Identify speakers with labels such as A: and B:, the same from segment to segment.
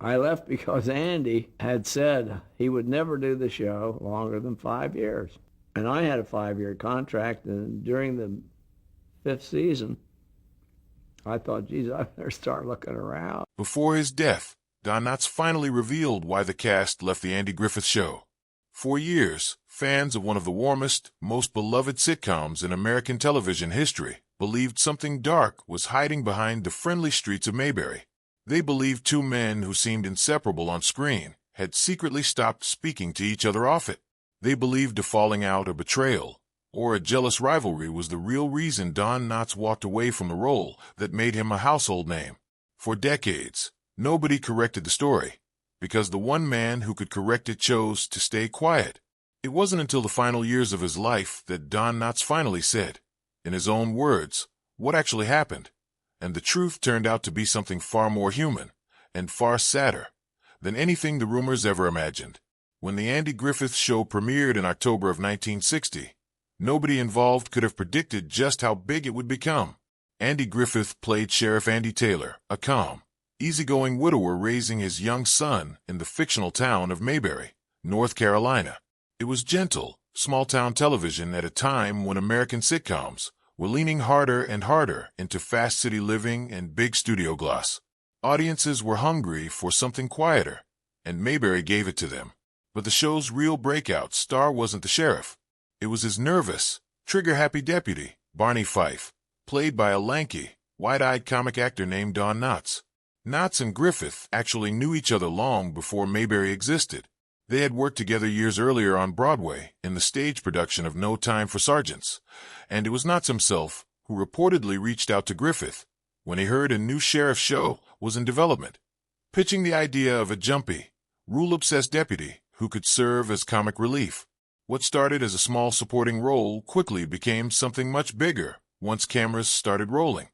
A: I left because Andy had said he would never do the show longer than 5 years. And I had a 5 year contract, and during the fifth season, I thought, geez, I better start looking around.
B: Before his death, Don Knotts finally revealed why the cast left the Andy Griffith Show. For years, fans of one of the warmest, most beloved sitcoms in American television history believed something dark was hiding behind the friendly streets of Mayberry. They believed two men who seemed inseparable on screen had secretly stopped speaking to each other off it. They believed a falling out, a betrayal, or a jealous rivalry was the real reason Don Knotts walked away from the role that made him a household name. For decades, nobody corrected the story, because the one man who could correct it chose to stay quiet. It wasn't until the final years of his life that Don Knotts finally said, in his own words, what actually happened. And the truth turned out to be something far more human, and far sadder, than anything the rumors ever imagined. When the Andy Griffith Show premiered in October of 1960, nobody involved could have predicted just how big it would become. Andy Griffith played Sheriff Andy Taylor, a calm, easygoing widower raising his young son in the fictional town of Mayberry, North Carolina. It was gentle, small-town television at a time when American sitcoms were leaning harder and harder into fast city living and big studio gloss. Audiences were hungry for something quieter, and Mayberry gave it to them. But the show's real breakout star wasn't the sheriff. It was his nervous, trigger-happy deputy, Barney Fife, played by a lanky, wide-eyed comic actor named Don Knotts. Knotts and Griffith actually knew each other long before Mayberry existed. They had worked together years earlier on Broadway in the stage production of No Time for Sergeants, and it was Knotts himself who reportedly reached out to Griffith when he heard a new sheriff show was in development, pitching the idea of a jumpy, rule-obsessed deputy who could serve as comic relief. What started as a small supporting role quickly became something much bigger once cameras started rolling.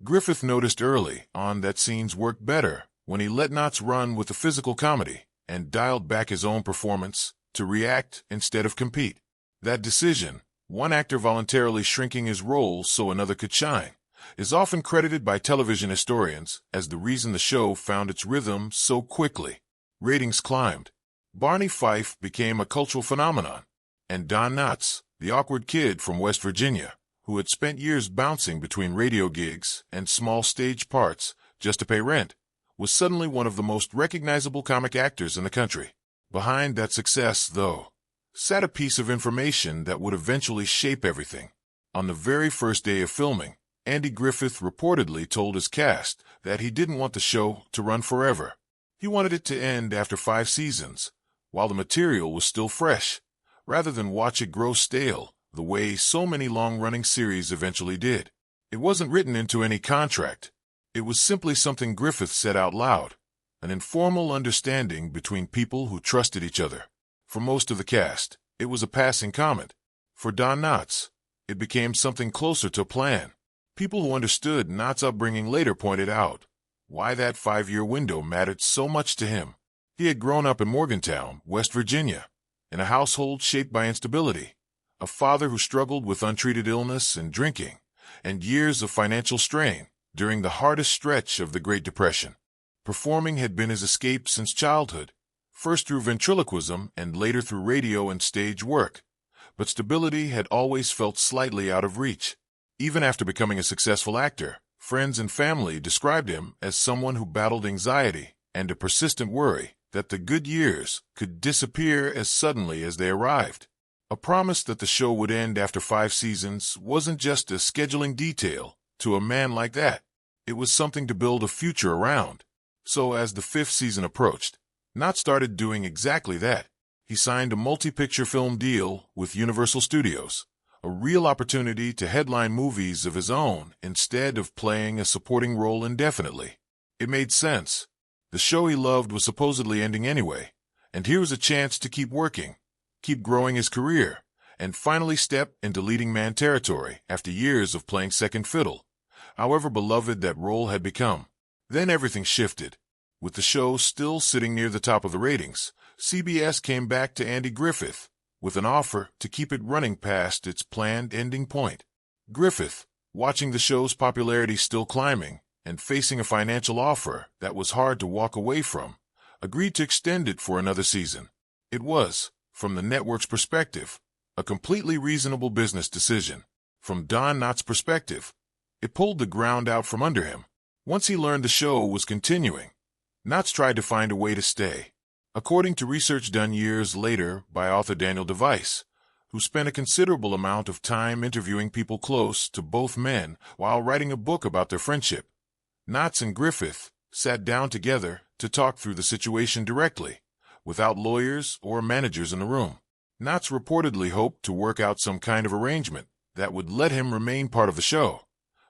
B: Griffith noticed early on that scenes worked better when he let Knotts run with the physical comedy and dialed back his own performance to react instead of compete. That decision, one actor voluntarily shrinking his role so another could shine, is often credited by television historians as the reason the show found its rhythm so quickly. Ratings climbed. Barney Fife became a cultural phenomenon, and Don Knotts, the awkward kid from West Virginia, who had spent years bouncing between radio gigs and small stage parts just to pay rent, was suddenly one of the most recognizable comic actors in the country. Behind that success, though, sat a piece of information that would eventually shape everything. On the very first day of filming, Andy Griffith reportedly told his cast that he didn't want the show to run forever. He wanted it to end after 5 seasons, while the material was still fresh, rather than watch it grow stale the way so many long-running series eventually did. It wasn't written into any contract. It was simply something Griffith said out loud, an informal understanding between people who trusted each other. For most of the cast, it was a passing comment. For Don Knotts, it became something closer to a plan. People who understood Knotts' upbringing later pointed out why that 5-year window mattered so much to him. He had grown up in Morgantown, West Virginia, in a household shaped by instability, a father who struggled with untreated illness and drinking, and years of financial strain during the hardest stretch of the Great Depression. Performing had been his escape since childhood, first through ventriloquism and later through radio and stage work, but stability had always felt slightly out of reach. Even after becoming a successful actor, friends and family described him as someone who battled anxiety and a persistent worry that the good years could disappear as suddenly as they arrived. A promise that the show would end after 5 seasons wasn't just a scheduling detail to a man like that. It was something to build a future around. So as the 5th season approached, Knotts started doing exactly that. He signed a multi-picture film deal with Universal Studios, a real opportunity to headline movies of his own instead of playing a supporting role indefinitely. It made sense. The show he loved was supposedly ending anyway, and here was a chance to keep working, keep growing his career, and finally step into leading man territory after years of playing second fiddle, however beloved that role had become. Then everything shifted. With the show still sitting near the top of the ratings, CBS came back to Andy Griffith with an offer to keep it running past its planned ending point. Griffith, watching the show's popularity still climbing and facing a financial offer that was hard to walk away from, agreed to extend it for another season. It was, from the network's perspective, a completely reasonable business decision. From Don Knotts' perspective, it pulled the ground out from under him. Once he learned the show was continuing, Knotts tried to find a way to stay. According to research done years later by author Daniel Device, who spent a considerable amount of time interviewing people close to both men while writing a book about their friendship, Knotts and Griffith sat down together to talk through the situation directly, without lawyers or managers in the room. Knotts reportedly hoped to work out some kind of arrangement that would let him remain part of the show,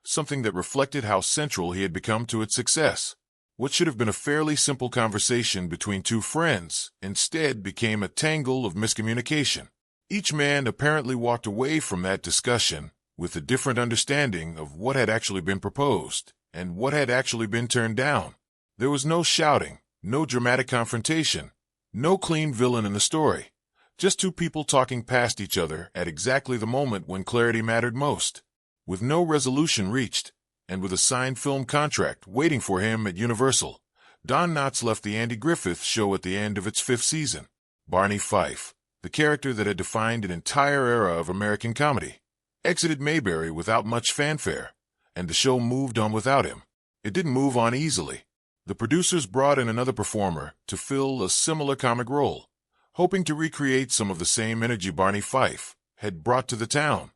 B: something that reflected how central he had become to its success. What should have been a fairly simple conversation between two friends instead became a tangle of miscommunication. Each man apparently walked away from that discussion with a different understanding of what had actually been proposed and what had actually been turned down. There was no shouting, no dramatic confrontation, no clean villain in the story, just two people talking past each other at exactly the moment when clarity mattered most. With no resolution reached, and with a signed film contract waiting for him at Universal, Don Knotts left the Andy Griffith Show at the end of its 5th season. Barney Fife, the character that had defined an entire era of American comedy, exited Mayberry without much fanfare, and the show moved on without him. It didn't move on easily. The producers brought in another performer to fill a similar comic role, hoping to recreate some of the same energy Barney Fife had brought to the town.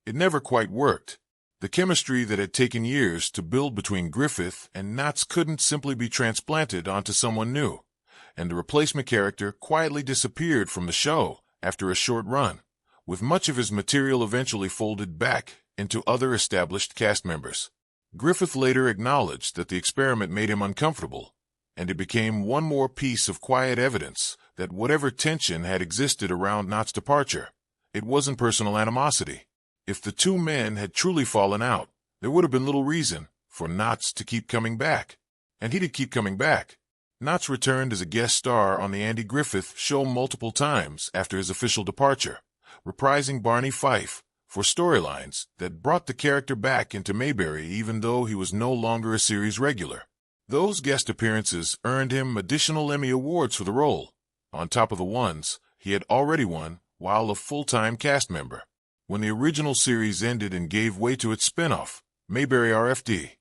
B: It never quite worked. The chemistry that had taken years to build between Griffith and Knotts couldn't simply be transplanted onto someone new, and the replacement character quietly disappeared from the show after a short run, with much of his material eventually folded back into other established cast members. Griffith later acknowledged that the experiment made him uncomfortable, and it became one more piece of quiet evidence that whatever tension had existed around Knotts' departure, it wasn't personal animosity. If the two men had truly fallen out, there would have been little reason for Knotts to keep coming back. And he did keep coming back. Knotts returned as a guest star on the Andy Griffith Show multiple times after his official departure, reprising Barney Fife for storylines that brought the character back into Mayberry even though he was no longer a series regular. Those guest appearances earned him additional Emmy Awards for the role, on top of the ones he had already won while a full-time cast member. When the original series ended and gave way to its spin-off, Mayberry RFD,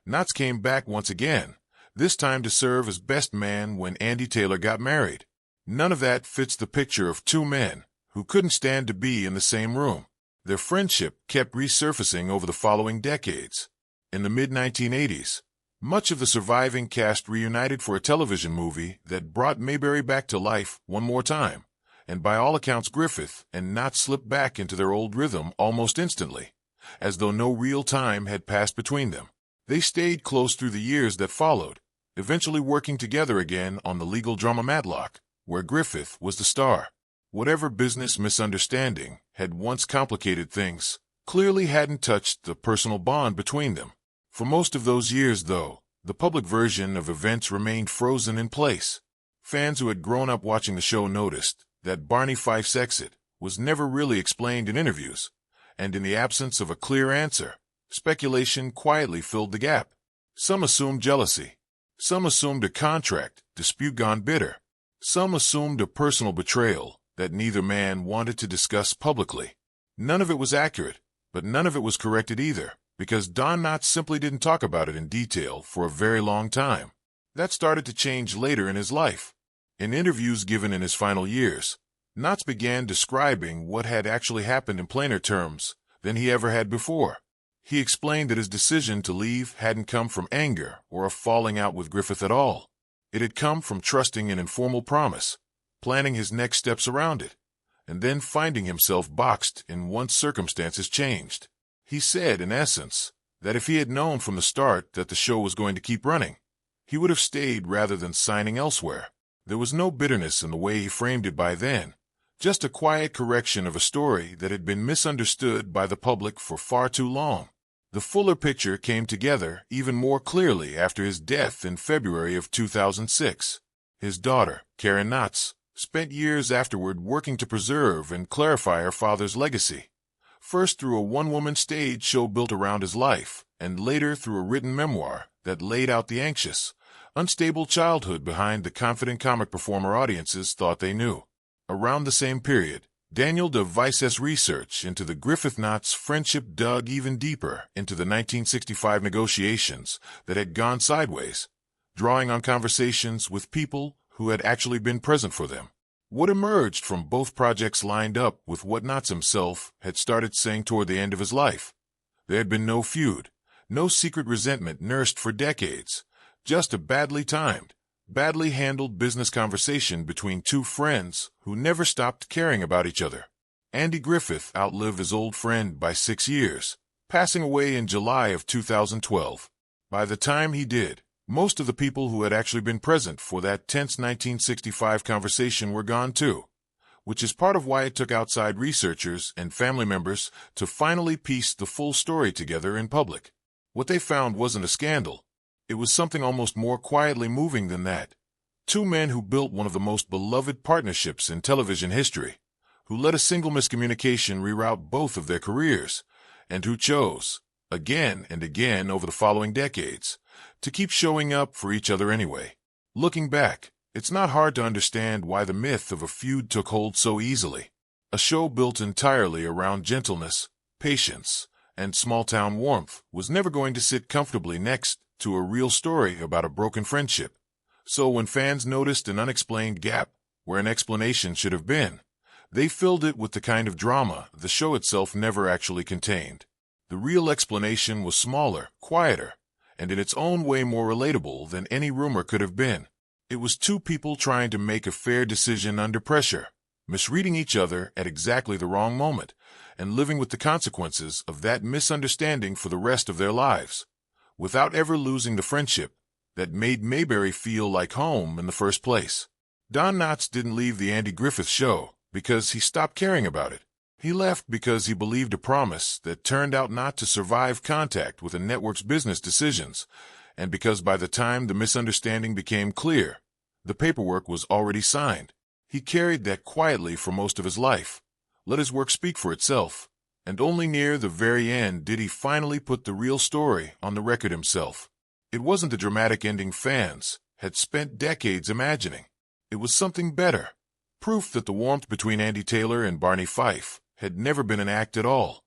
B: Knotts came back once again, this time to serve as best man when Andy Taylor got married. None of that fits the picture of two men who couldn't stand to be in the same room. Their friendship kept resurfacing over the following decades. In the mid-1980s, much of the surviving cast reunited for a television movie that brought Mayberry back to life one more time. And by all accounts Griffith and Knotts slipped back into their old rhythm almost instantly, as though no real time had passed between them. They stayed close through the years that followed, eventually working together again on the legal drama Matlock, where Griffith was the star. Whatever business misunderstanding had once complicated things clearly hadn't touched the personal bond between them. For most of those years, though, the public version of events remained frozen in place. Fans who had grown up watching the show noticed that Barney Fife's exit was never really explained in interviews, and in the absence of a clear answer, speculation quietly filled the gap. Some assumed jealousy. Some assumed a contract dispute gone bitter. Some assumed a personal betrayal that neither man wanted to discuss publicly. None of it was accurate, but none of it was corrected either, because Don Knotts simply didn't talk about it in detail for a very long time. That started to change later in his life. In interviews given in his final years, Knotts began describing what had actually happened in plainer terms than he ever had before. He explained that his decision to leave hadn't come from anger or a falling out with Griffith at all. It had come from trusting an informal promise, planning his next steps around it, and then finding himself boxed in once circumstances changed. He said, in essence, that if he had known from the start that the show was going to keep running, he would have stayed rather than signing elsewhere. There was no bitterness in the way he framed it by then, just a quiet correction of a story that had been misunderstood by the public for far too long. The fuller picture came together even more clearly after his death in February of 2006. His daughter, Karen Knotts, spent years afterward working to preserve and clarify her father's legacy, first through a one-woman stage show built around his life, and later through a written memoir that laid out the anxious, unstable childhood behind the confident comic performer audiences thought they knew. Around the same period, Daniel DeVice's research into the Griffith knots' friendship dug even deeper into the 1965 negotiations that had gone sideways, drawing on conversations with people who had actually been present for them. What emerged from both projects lined up with what Knotts himself had started saying toward the end of his life. There had been no feud, no secret resentment nursed for decades, just a badly timed, badly handled business conversation between two friends who never stopped caring about each other. Andy Griffith outlived his old friend by 6 years, passing away in July of 2012. By the time he did, most of the people who had actually been present for that tense 1965 conversation were gone too, which is part of why it took outside researchers and family members to finally piece the full story together in public. What they found wasn't a scandal. It was something almost more quietly moving than that. Two men who built one of the most beloved partnerships in television history, who let a single miscommunication reroute both of their careers, and who chose, again and again over the following decades, to keep showing up for each other anyway. Looking back, it's not hard to understand why the myth of a feud took hold so easily. A show built entirely around gentleness, patience, and small-town warmth was never going to sit comfortably next to a real story about a broken friendship. So when fans noticed an unexplained gap where an explanation should have been, they filled it with the kind of drama the show itself never actually contained. The real explanation was smaller, quieter, and in its own way more relatable than any rumor could have been. It was two people trying to make a fair decision under pressure, misreading each other at exactly the wrong moment, and living with the consequences of that misunderstanding for the rest of their lives, without ever losing the friendship that made Mayberry feel like home in the first place. Don Knotts didn't leave the Andy Griffith Show because he stopped caring about it. He left because he believed a promise that turned out not to survive contact with the network's business decisions, and because by the time the misunderstanding became clear, the paperwork was already signed. He carried that quietly for most of his life, let his work speak for itself, and only near the very end did he finally put the real story on the record himself. It wasn't the dramatic ending fans had spent decades imagining. It was something better, proof that the warmth between Andy Taylor and Barney Fife had never been an act at all.